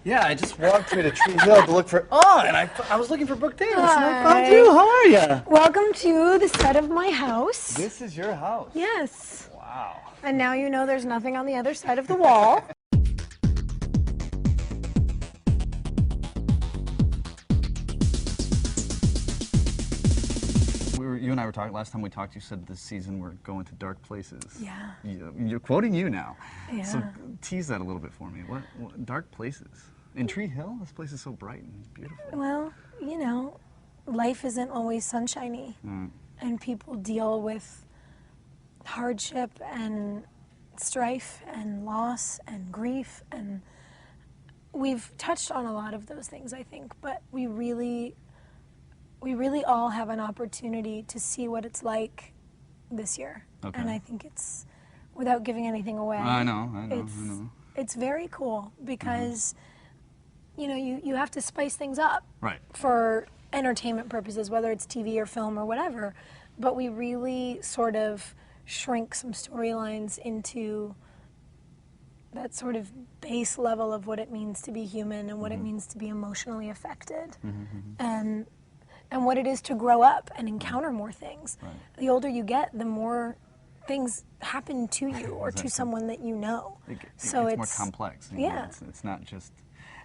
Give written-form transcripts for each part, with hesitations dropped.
Yeah, I just walked through to Tree Hill to look for, and I was looking for Brooke Davis, and I found you. How are you? Welcome to the set of my house. This is your house? Yes. Wow. And now you know there's nothing on the other side of the wall. You and I were talking, last time we talked, you said this season we're going to dark places. Yeah. You're quoting you now. Yeah. So tease that a little bit for me. What dark places? In Tree Hill? This place is so bright and beautiful. Well, you know, life isn't always sunshiny. And people deal with hardship and strife and loss and grief, and we've touched on a lot of those things, I think, but we really all have an opportunity to see what it's like this year. Okay. And I think it's, without giving anything away, I know. It's very cool because, you know, you have to spice things up for entertainment purposes, whether it's TV or film or whatever, but we really sort of shrink some storylines into that sort of base level of what it means to be human and what it means to be emotionally affected. And what it is to grow up and encounter more things. Right. The older you get, the more things happen to you or to someone that you know. So it's more complex. Yeah. It's not just,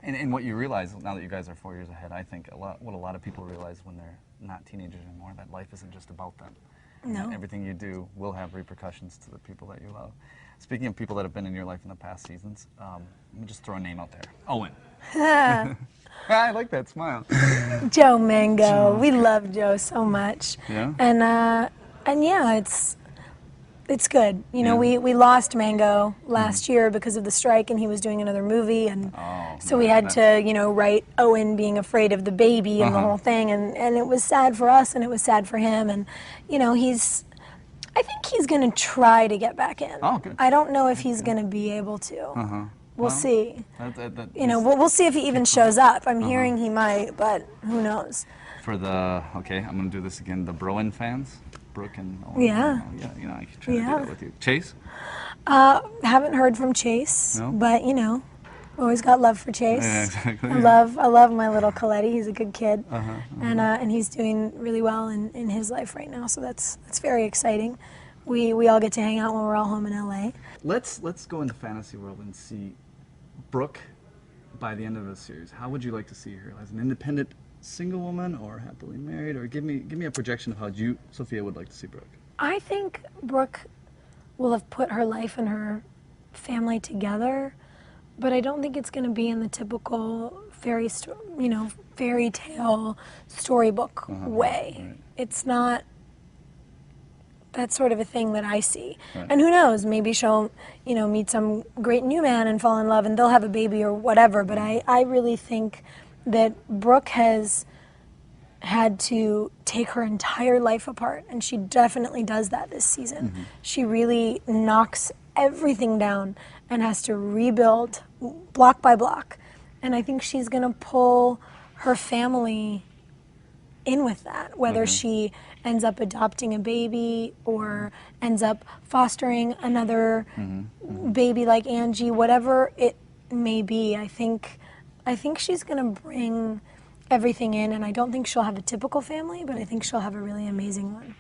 and what you realize now that you guys are 4 years ahead, I think what a lot of people realize when they're not teenagers anymore, that life isn't just about them. No. Everything you do will have repercussions to the people that you love. Speaking of people that have been in your life in the past seasons, let me just throw a name out there. Owen. I like that smile. Joe Mango. We love Joe so much. Yeah. And yeah, it's good. You know, we lost Mango last year because of the strike, and he was doing another movie, and so we had to, you know, write Owen being afraid of the baby and the whole thing, and it was sad for us, and it was sad for him, and you know, I think he's going to try to get back in. Oh, good. I don't know if he's going to be able to. We'll see. You know, we'll see if he even shows up. I'm hearing he might, but who knows? For the, okay, I'm going to do this again, the Broen fans, Brooke and Owen. Yeah. You know, I can try to do that with you. Chase? Haven't heard from Chase, but you know, always got love for Chase. Yeah, exactly. I love my little Coletti. He's a good kid, and he's doing really well in his life right now. So that's very exciting. We all get to hang out when we're all home in LA. Let's go into fantasy world and see Brooke by the end of the series. How would you like to see her, as an independent single woman or happily married? Or give me a projection of how you, Sophia, would like to see Brooke. I think Brooke will have put her life and her family together, but I don't think it's going to be in the typical fairy tale storybook way. Right. It's not that sort of a thing that I see. Right. And who knows, maybe she'll, you know, meet some great new man and fall in love and they'll have a baby or whatever, but I really think that Brooke has had to take her entire life apart, and she definitely does that this season. She really knocks everything down and has to rebuild block by block. And I think she's gonna pull her family in with that, whether she ends up adopting a baby or ends up fostering another baby like Angie, whatever it may be. I think she's gonna bring everything in, and I don't think she'll have a typical family, but I think she'll have a really amazing one.